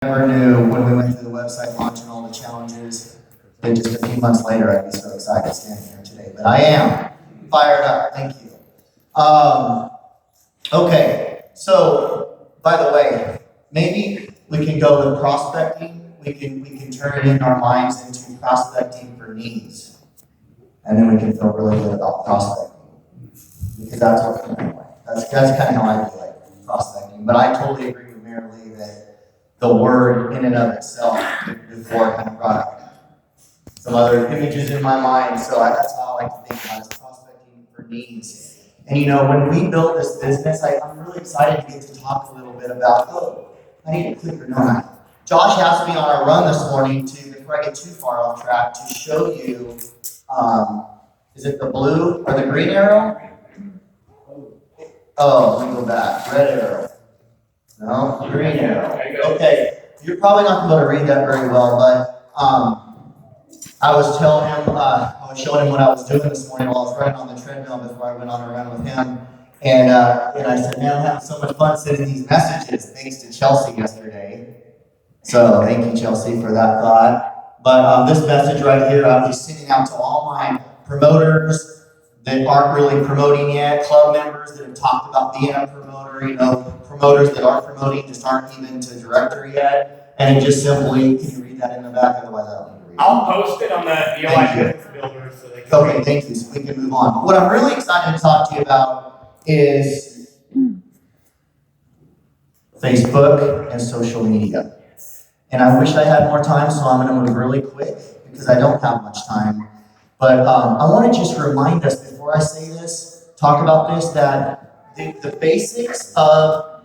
Never knew when we went through the website launch and all the challenges that just a few months later I'd be so excited standing here today. But I am fired up. Thank you. Okay, so by the way, maybe we can go with prospecting. We can turn it in our minds into prospecting for needs, and then we can feel really good about prospecting because that's what that's kind of how I feel like prospecting. But I totally agree with Mary Lee that the word in and of itself before kind of brought up some other images in my mind. So that's how I like to think about it, prospecting for needs. And when we built this business, I'm really excited to get to talk a little bit about, I need to click or not. Josh asked me on our run this morning before I get too far off track, to show you, is it the blue or the green arrow? Oh, let me go back, red arrow. No, green arrow. Okay, you're probably not going to read that very well, but I was showing him what I was doing this morning while I was running on the treadmill before I went on a run with him. And I said, man, I'm having so much fun sending these messages thanks to Chelsea yesterday. So thank you, Chelsea, for that thought. But this message right here, I'm just sending out to all my promoters that aren't really promoting yet, club members that have talked about being a promoter, promoters that are promoting just aren't even to director yet. And it just simply, can you read that in the back? Otherwise, I don't need to read it. I'll post it on the DOI Business Builder so they can. Okay, thank you. So we can move on. What I'm really excited to talk to you about is Facebook and social media. And I wish I had more time, so I'm going to move really quick because I don't have much time. But I want to just remind us before I say this, talk about this, that the basics of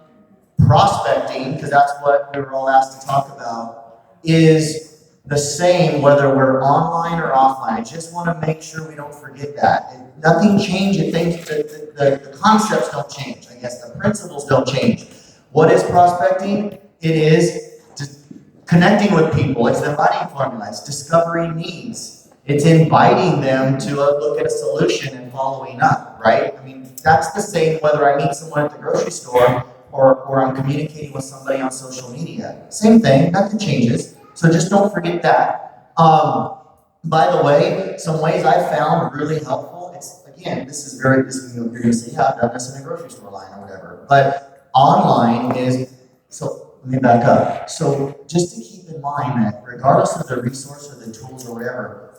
prospecting, because that's what we were all asked to talk about, is the same whether we're online or offline. I just want to make sure we don't forget that. Nothing changes. The concepts don't change. I guess the principles don't change. What is prospecting? It is just connecting with people. It's the inviting formula. It's discovering needs. It's inviting them to look at a solution and following up, right? I mean, that's the same whether I meet someone at the grocery store or I'm communicating with somebody on social media. Same thing, nothing changes. So just don't forget that. By the way, some ways I found really helpful. It's, again, you're going to say, yeah, I've done this in a grocery store line or whatever. But online is, so let me back up. So just to keep in mind that regardless of the resource or the tools or whatever,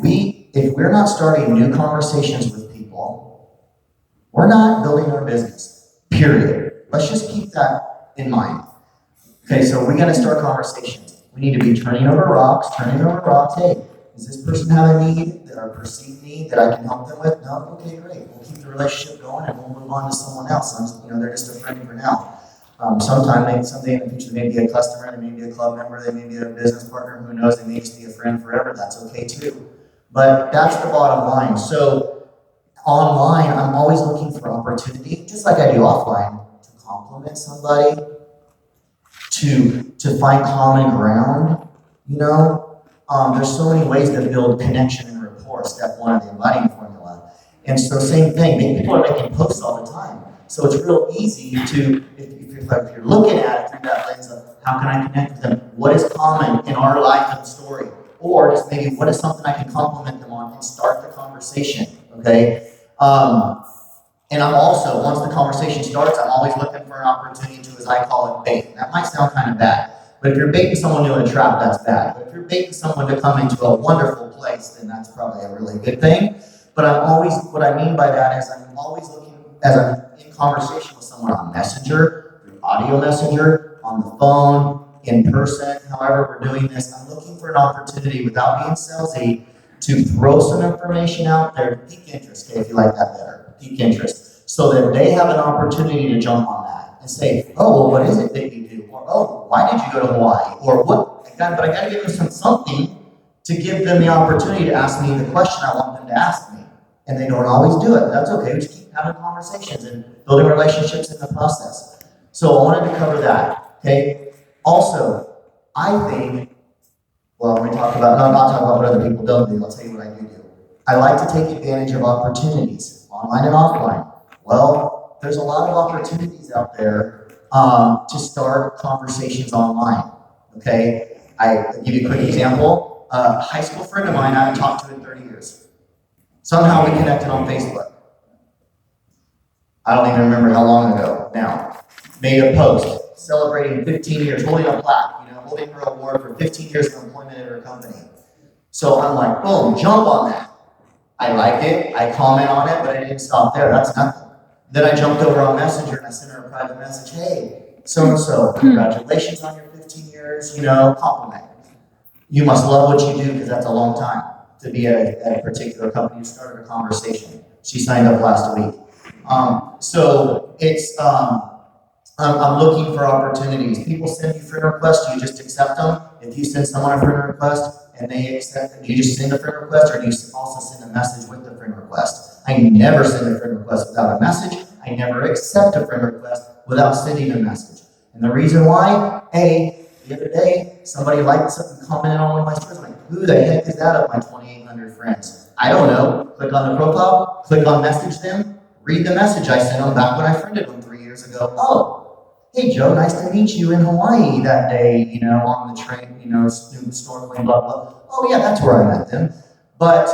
if we're not starting new conversations with people, we're not building our business, period. Let's just keep that in mind. Okay, so we're going to start conversations. We need to be turning over rocks. Hey, does this person have a need, or a perceived need that I can help them with? No? Okay, great. We'll keep the relationship going and we'll move on to someone else. They're just a friend for now. Someday in the future, they may be a customer, they may be a club member, they may be a business partner, who knows, they may just be a friend forever. That's okay too. But that's the bottom line. So online, I'm always looking for opportunity, just like I do offline, to compliment somebody, to find common ground. There's so many ways to build connection and rapport. Step one of the inviting formula. And so same thing. People are making posts all the time. So it's real easy to, if you're looking at it through that lens of how can I connect with them, what is common in our life and story, or just maybe what is something I can compliment them on and start the conversation, okay? And I'm also, once the conversation starts, I'm always looking for an opportunity to, as I call it, bait. That might sound kind of bad, but if you're baiting someone to a trap, that's bad. But if you're baiting someone to come into a wonderful place, then that's probably a really good thing. But what I mean by that is I'm always looking, as I'm in conversation with someone on Messenger, through audio messenger, on the phone, in person, however we're doing this, I'm looking for an opportunity without being salesy to throw some information out there, pique interest, okay, if you like that better, pique interest, so that they have an opportunity to jump on that and say, oh, well, what is it that you do? Or, oh, why did you go to Hawaii? Or what? But I got to give them something to give them the opportunity to ask me the question I want them to ask me. And they don't always do it. That's okay. We just keep having conversations and building relationships in the process. So I wanted to cover that. Okay. Also, I think, when we talk about, no, I'm not talking about what other people don't do. I'll tell you what I do. I like to take advantage of opportunities, online and offline. Well, there's a lot of opportunities out there to start conversations online. okay? I'll give you a quick example. A high school friend of mine I haven't talked to in 30 years. Somehow we connected on Facebook. I don't even remember how long ago now. Made a post celebrating 15 years, holding a plaque, holding her award for 15 years of employment at her company. So I'm like, boom, jump on that. I like it, I comment on it, but I didn't stop there. That's nothing. Then I jumped over on Messenger and I sent her a private message. Hey, so-and-so, congratulations on your 15 years, compliment. You must love what you do because that's a long time to be at a particular company. You started a conversation. She signed up last week. So it's, I'm looking for opportunities. People send you friend requests, you just accept them. If you send someone a friend request and they accept it, you just send a friend request, or do you also send a message with the friend request? I never send a friend request without a message. I never accept a friend request without sending a message. And the reason why, the other day, somebody liked something, commented on one of my stories. I'm like, who the heck is that of my 2,800 friends? I don't know. Click on the profile, click on message them, read the message I sent them back when I friended them 3 years ago. Oh, hey Joe, nice to meet you in Hawaii that day, on the train, snorkeling, blah, blah. Oh yeah, that's where I met them. But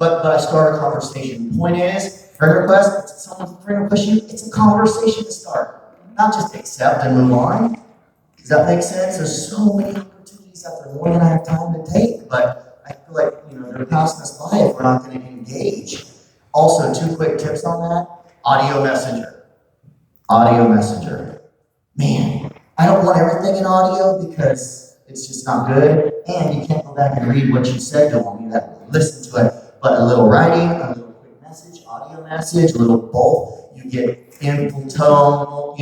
I start a conversation. The point is, friend request, someone's friend request you, it's a conversation to start. Not just accept and move on. Does that make sense? There's so many opportunities out there, more than I have time to take, but I feel like, they're passing us by if we're not going to engage. Also, 2 quick tips on that. Audio messenger. Audio messenger. Man, I don't want everything in audio because it's just not good, and you can't go back and read what you said to them. You have to listen to it. But a little writing, a little quick message, audio message, a little both. You get info tone,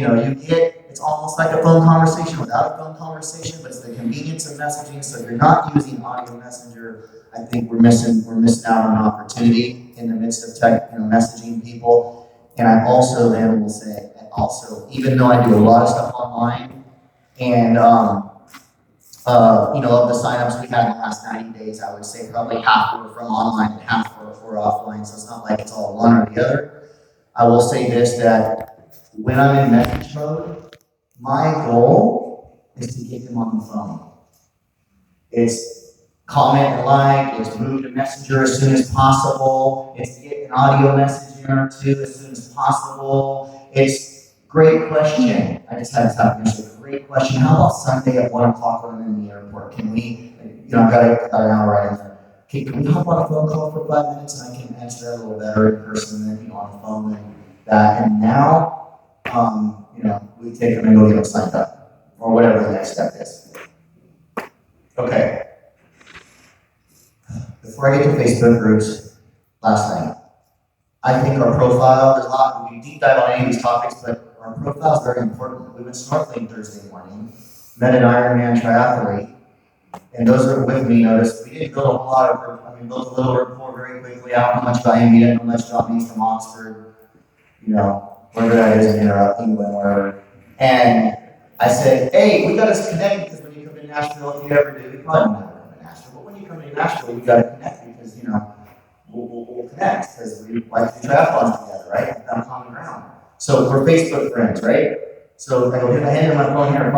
it's almost like a phone conversation without a phone conversation, but it's the convenience of messaging. So if you're not using audio messenger, I think we're missing out on an opportunity in the midst of tech, messaging people. And I also then will say, even though I do a lot of stuff online, and of the signups we had in the last 90 days, I would say probably half were from online and half were offline. So it's not like it's all one or the other. I will say this, that when I'm in message mode, my goal is to get them on the phone. It's comment and like, it's move to Messenger as soon as possible, it's to get an audio message in or two as soon as possible. It's great question. I just had to mention a great question. How about Sunday at 1 o'clock when I'm in the airport? Can we, I've got an hour right in there. Can we hop on a phone call for 5 minutes and I can answer that a little better in person than on the phone and that. And now, we take them and go get them signed up, or whatever the next step is. Okay. Before I get to Facebook groups, last thing. I think our profile, there's a lot, we can deep dive on any of these topics, but our profile is very important. We went snorkeling Thursday morning, met an Ironman triathlete, and those that were with me noticed we didn't build a whole lot of, built a little rapport very quickly. I don't know much about him, he didn't know much about me from Oxford, wherever that is in Europe, England, wherever. And I said, hey, we got to connect because when you come to Nashville, if you ever do, you probably will never come to Nashville, but when you come to Nashville, we got to connect because, we'll connect because we like to do triathlons together, right? We've got common ground. So we're Facebook friends, right? So I go, I hand him my phone here,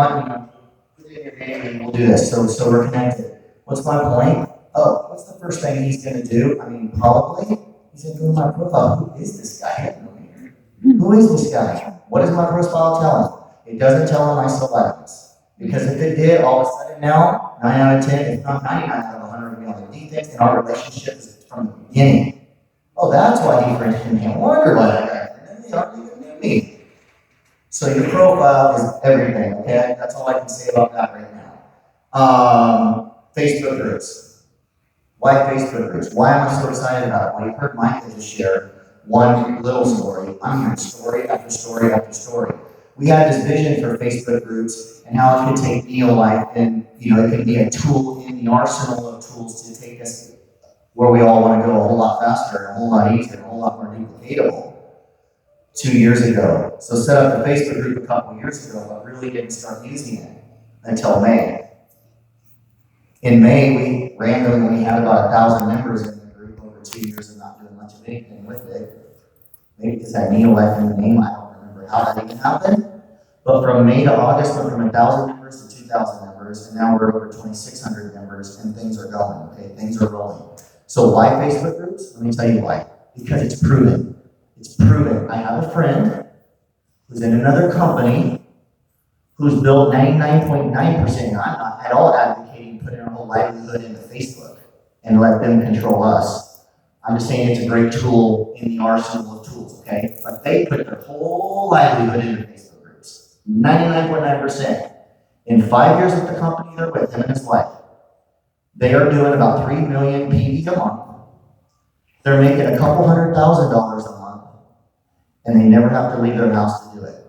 put it in your name and we'll do this. So we're connected. What's my point? Oh, what's the first thing he's going to do? Probably, he's going to go to my profile. Who is this guy? Who is this guy? What does my profile tell him? It doesn't tell him I selects. Because if it did, all of a sudden now, 9 out of 10, if not 99 out of 100 would be on the defense, and our relationship is from the beginning. Oh, that's why he friended me. I wonder why that guy friended me. They aren't even knew me. So your profile is everything, okay? That's all I can say about that right now. Facebook groups. Why Facebook groups? Why am I so excited about it? Well, you heard Michael just share one little story. I'm hearing story after story after story. We had this vision for Facebook groups and how it could take Neo-Life and, it could be a tool in the arsenal of tools to take us where we all want to go a whole lot faster, a whole lot easier, a whole lot more duplicatable 2 years ago. So set up the Facebook group a couple years ago, but really didn't start using it until May. In May, we randomly had about 1,000 members in the group over 2 years of not doing much of anything with it. Maybe because I had Neo-Life in the name, I don't remember how that even happened. But from May to August, went from 1,000 members to 2,000 members. members, and now we're over 2,600 members, and things are going, okay? Things are rolling. So why Facebook groups? Let me tell you why. Because it's proven. It's proven. I have a friend who's in another company who's built 99.9%. I'm not at all advocating putting our whole livelihood into Facebook and let them control us. I'm just saying it's a great tool in the arsenal of tools, okay? But they put their whole livelihood into Facebook groups. 99.9%. In 5 years at the company they're with, him and his wife, they are doing about 3 million PV a month. They're making a couple $100,000 a month, and they never have to leave their house to do it.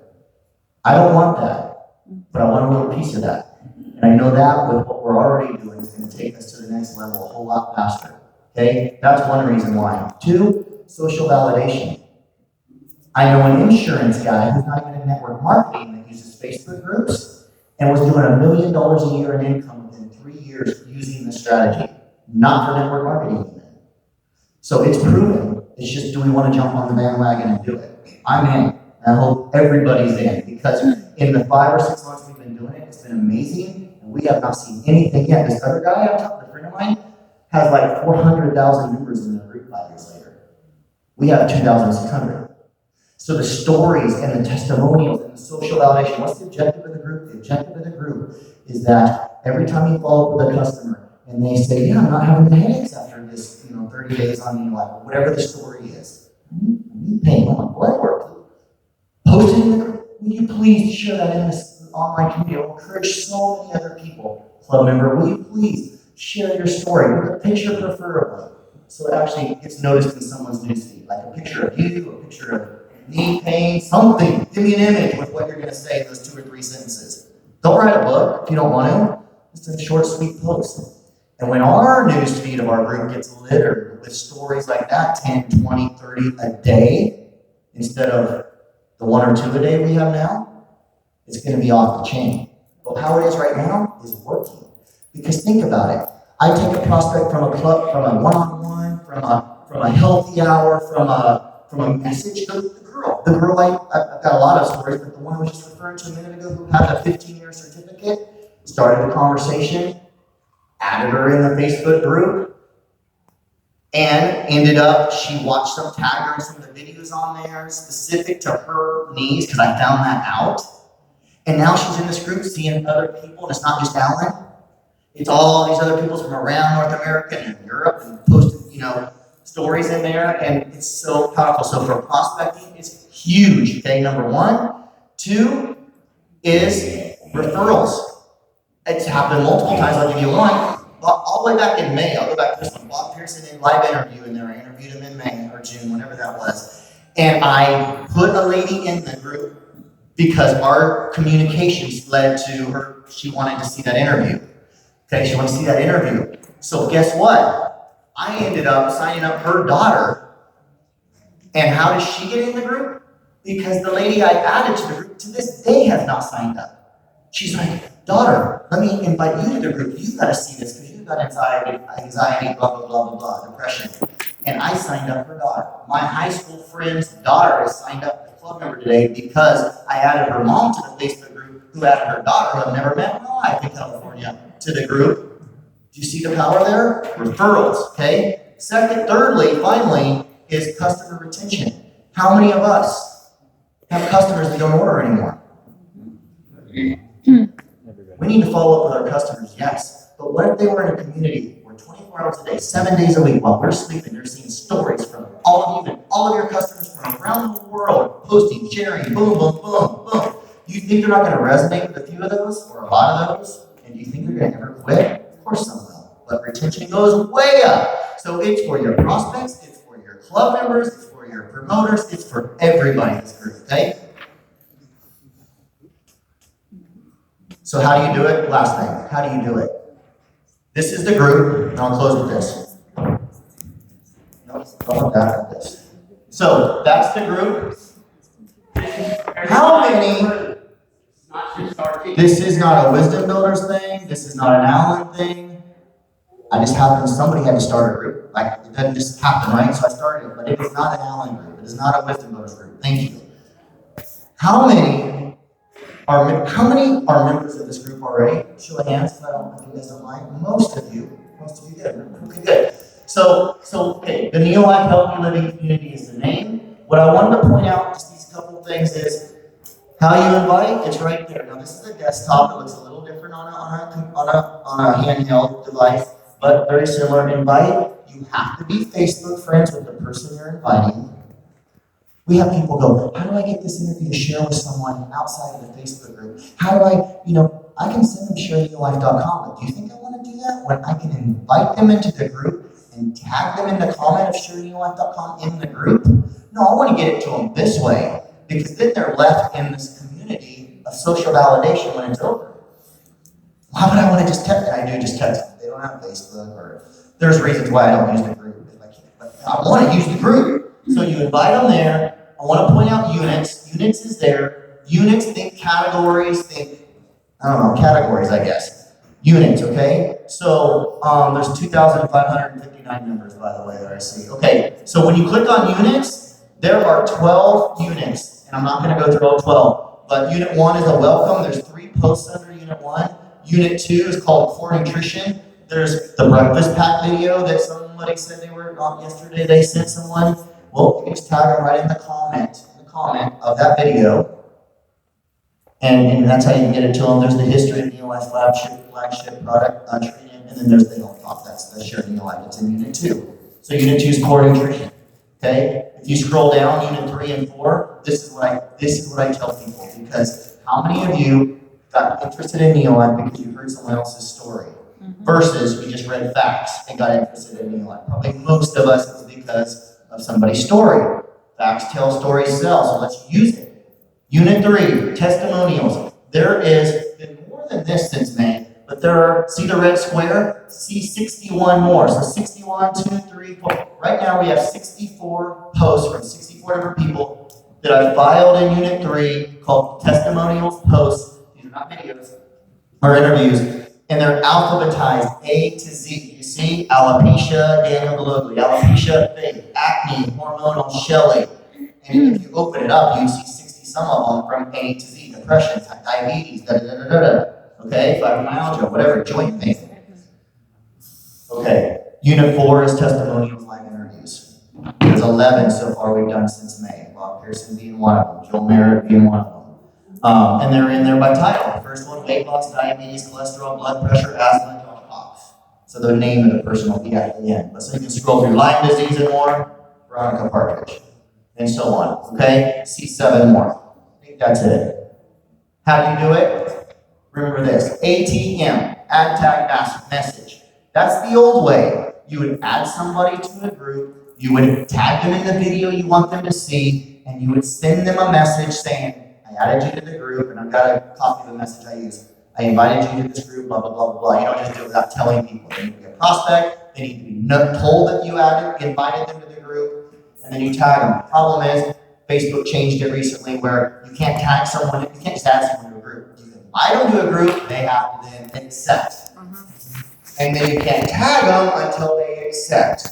I don't want that, but I want a little piece of that. And I know that with what we're already doing is going to take us to the next level a whole lot faster. Okay? That's one reason why. 2, social validation. I know an insurance guy who's not even in network marketing that uses Facebook groups and was doing $1 million a year in income within 3 years using this strategy. Not for network marketing even. So it's proven. It's just, do we want to jump on the bandwagon and do it? I'm in. And I hope everybody's in, because in the 5 or 6 months we've been doing it, it's been amazing, and we have not seen anything yet. This other guy I'm talking, a friend of mine, has like 400,000 members in their group 5 years later. We have 2,600. So the stories and the testimonials and the social validation, what's the objective of the group? The objective of the group is that every time you follow up with a customer and they say, yeah, I'm not having the headaches after this, 30 days on the life, whatever the story is. I need pain on my blood work. Post it in the group. Will you please share that in this online community? It will encourage so many other people. Club member, will you please share your story with a picture preferably, so it actually gets noticed in someone's newsfeed, like a picture of you, a picture of knee pain, something. Give me an image with what you're going to say in those 2 or 3 sentences. Don't write a book if you don't want to. Just a short, sweet post. And when our newsfeed of our group gets littered with stories like that, 10, 20, 30 a day, instead of the 1 or 2 a day we have now, it's going to be off the chain. But how it is right now is working. Because think about it. I take a prospect from a club, from a one-on-one, from a healthy hour, from a message. The girl, I've got a lot of stories, but the one I was just referring to a minute ago, who had a 15-year certificate, started a conversation, added her in the Facebook group, and ended up, she watched some, tagged her in some of the videos on there specific to her needs, because I found that out. And now she's in this group seeing other people, and it's not just Allan. It's all these other people from around North America and Europe, and posting, stories in there, and it's so powerful. So for prospecting, it's huge, okay, number 1. 2 is referrals. It's happened multiple times. I'll give you one. All the way back in May, I'll go back to this one. Bob Pearson in live interview in there. I interviewed him in May or June, whenever that was. And I put a lady in the group because our communications led to her. She wanted to see that interview. Okay, she wanted to see that interview. So guess what? I ended up signing up her daughter. And how does she get in the group? Because the lady I added to the group to this day has not signed up. She's like, daughter, let me invite you to the group. You've got to see this because you've got anxiety, blah, blah, blah, blah, blah, depression. And I signed up her daughter. My high school friend's daughter is signed up as a club member today because I added her mom to the Facebook group, who added her daughter, who I've never met in my life in California, to the group. Do you see the power there? Referrals, okay? Thirdly, finally, is customer retention. How many of us have customers that don't order anymore? We need to follow up with our customers, yes. But what if they were in a community where 24 hours a day, 7 days a week, while we're sleeping, you're seeing stories from all of you and all of your customers from around the world, posting, sharing, boom, boom, boom, boom. Do you think they're not going to resonate with a few of those or a lot of those? And do you think they're going to ever quit? Of course some will. But retention goes way up. So it's for your prospects, it's for your club members, it's for your promoters, it's for everybody in this group, okay? So how do you do it? Last thing, how do you do it? This is the group, and I'll close with this. No, don't look back at this. So that's the group. How many? This is not a Wisdom Builders thing. This is not an Allan thing. I just happened, somebody had to start a group. Like, it doesn't just happen, right? So I started it, but it is not an Allan group. It is not a Wisdom Builders group. Thank you. How many How many are members of this group already? Show of hands, if you guys don't mind. Most of you did. Okay, good. So, okay, the Neo-Life Healthy Living Community is the name. What I wanted to point out, just these couple things is, how you invite, it's right there. Now this is a desktop, it looks a little different on a handheld device, but very similar. Invite, you have to be Facebook friends with the person you're inviting. We have people go, how do I get this interview to share with someone outside of the Facebook group? How do I can send them shareneolife.com, but do you think I want to do that when I can invite them into the group and tag them in the comment of shareneolife.com in the group? No, I want to get it to them this way, because then they're left in this community of social validation when it's over. Why would I want to just text them? I do just text them. They don't have Facebook, or there's reasons why I don't use the group if I can't, but I want to use the group. So you invite them there. I want to point out units. Units is there. Units, think categories, categories, I guess. Units, okay? So there's 2,559 members, by the way, that I see. Okay, so when you click on units, there are 12 units, and I'm not going to go through all 12, but unit 1 is a welcome. There's 3 posts under unit 1. Unit 2 is called core nutrition. There's the breakfast pack video that somebody said they were on yesterday. They sent someone. Well, you can just tag them right in the comment of that video, and that's how you can get it to them. There's the history of Neo-Life's flagship product training, and then there's the health talk. That's the Share Neo-Life. It's in Unit 2. So Unit 2 is core nutrition. Okay. If you scroll down, Unit 3 and 4, this is what I tell people, because how many of you got interested in Neo-Life because you heard someone else's story, versus we just read facts and got interested in Neo-Life? Probably most of us is because of somebody's story. Facts tell, stories sell, so let's use it. Unit 3, testimonials. There is been more than this since May, but there are, see the red square? See 61 more. So 61, 2, 3, 4. Right now we have 64 posts from 64 different people that I filed in Unit 3 called testimonials posts. These are not videos or interviews, and they're alphabetized A to Z. You see, alopecia, Daniel Galogli, alopecia, Faith, acne, hormonal, Shelley. And if you open it up, you see 60 some of them from A to Z, depression, diabetes, okay, fibromyalgia, whatever, joint pain. Okay, Unit 4 is testimonials, live interviews. There's 11 so far we've done since May. Bob Pearson being one of them, Joel Merritt being one of them. And they're in there by title. The first one, weight loss, diabetes, cholesterol, blood pressure, asthma, and box. So the name of the person will be at the end. But so you can scroll through Lyme disease and more, Veronica Partridge, and so on. Okay? See 7 more. I think that's it. How do you do it? Remember this. ATM, add tag message. That's the old way. You would add somebody to a group, you would tag them in the video you want them to see, and you would send them a message saying, I added you to the group, and I've got a copy of the message I use. I invited you to this group, blah, blah, blah, blah, blah. You don't just do it without telling people. They need to be a prospect. They need to be told that you invited them to the group, and then you tag them. The problem is, Facebook changed it recently where you can't tag someone, you can't just add someone to a group. You invite them to a group, they have to then accept. And then you can't tag them until they accept.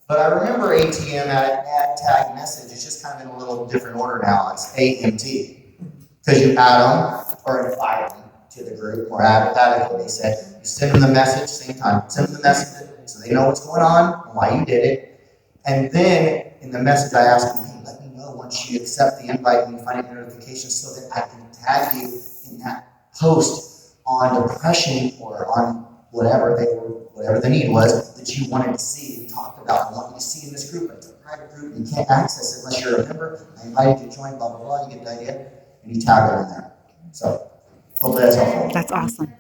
But I remember ATM add tag message. It's just kind of in a little different order now. It's AMT. Because you add them or invite them to the group, or add what they said. You send them the message, same time. Send them the message so they know what's going on and why you did it. And then in the message I ask them, hey, let me know once you accept the invite and you find a notification so that I can tag you in that post on depression or on whatever the need was that you wanted to see and talked about and wanted to see in this group. But it's a private group and you can't access it unless you're a member. I invited you to join, blah, blah, blah. You get the idea. And you tag it in there. So hopefully that's helpful. That's awesome.